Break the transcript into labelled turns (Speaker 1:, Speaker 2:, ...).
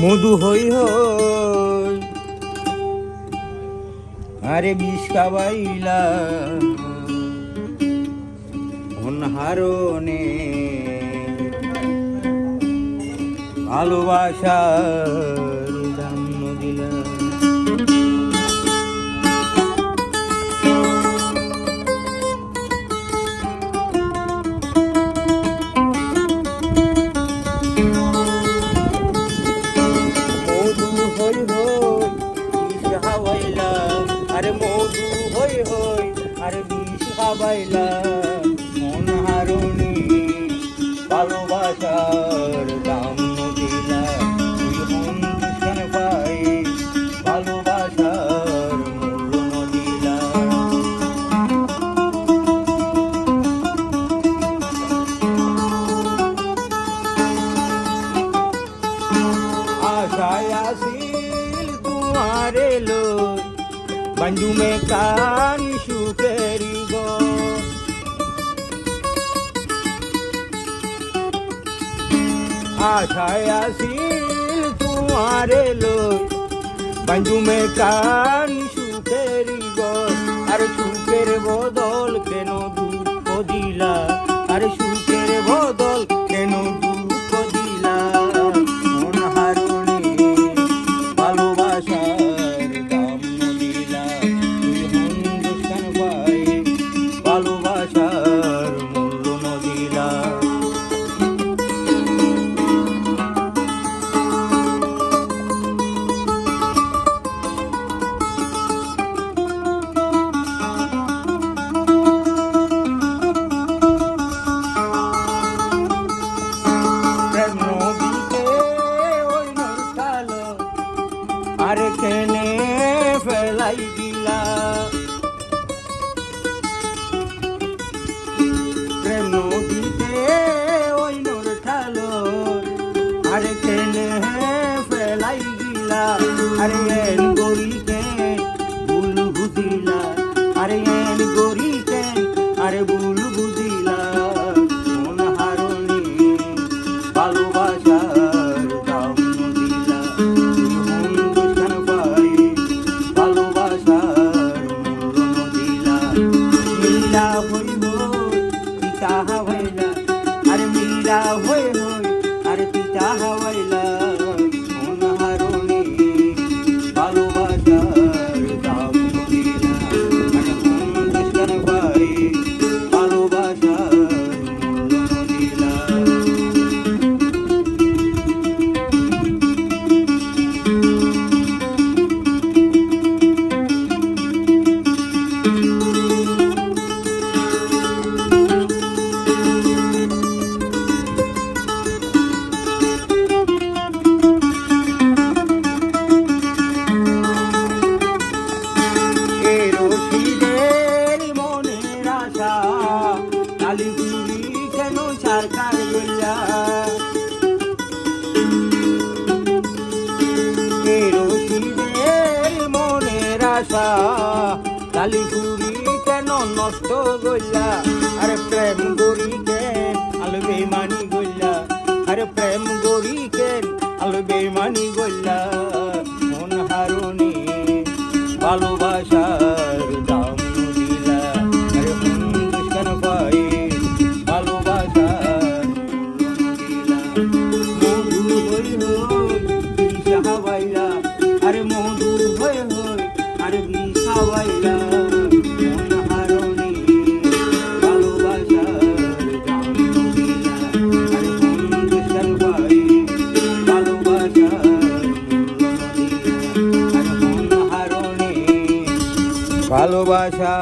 Speaker 1: মধু হই হই আরে বিষ খাবাইলা অনহারণে ভালোবাসার জন্ম দিলা। আরে মধু হই হই আরে বিষ খাবাইলা মন হারুনি ভালোবাসার দাম দিলা। তুই মন দুষ্কান পাই ভালোবাসার মূল্য দিলা। আশায় আসিল তোমার এলো बंधु में कान सुकेरी गो आशाय आसिल तुम्हारे लो बंधु में कान सुकेरी गो अरे सुकेर बदल केनो दुख दिला अरे सुकेर बदल केनो दुख दिला। मन हारुनी ভালোবাসা ভালোবাসার মূল্য নদিলা। প্রেম নদীতে ওই নৌকালো আরে কেনে ফেলাই দিলা। প্রেম নদীতে ওই নোর ঠালো আরে কেনে ফেলাই গিলা। আরে এন গরিকে ভুল বুঝিলা আরে এন গরিকে আরে ভুল বুঝিলা। মন হারুনি ভালোবাসার দাম দিলা। মন দুষ্কান পাই ভালোবাসার মূল্য দিলা। মিলা হইব হওয়াইলা আরে মীরা হই হই আরে পিতা হওয়াইলা। মন হারুনি ভালোবাসার দাম দিলা। আরে মন দুষ্কান পাই ভালোবাসার মূল্য দিলা। কালীপুরি কেন সরকার গইলা রশিদের মনের আশা কালীপুরি কেন নষ্ট গইলা। আরে প্রেম গরি কেন আলো বেমানি গইলা আরে প্রেম গরি কেন আলো বেমানি গইলা। মন হারুনি ভালোবাসার দাম দিলা। আরে মন দুষ্কান পাই ভালোবাসার দিলা। মধু হই হই বিষ খাওয়াইলা আরে মধু হই হই আরে বিষ খাওয়াইলা। মন হারুনি ভালোবাসার দাম দিলা। আরে মন দুষ্কান পাই ভালোবাসার দিলা। আরে মন হারুনি ভালোবাসা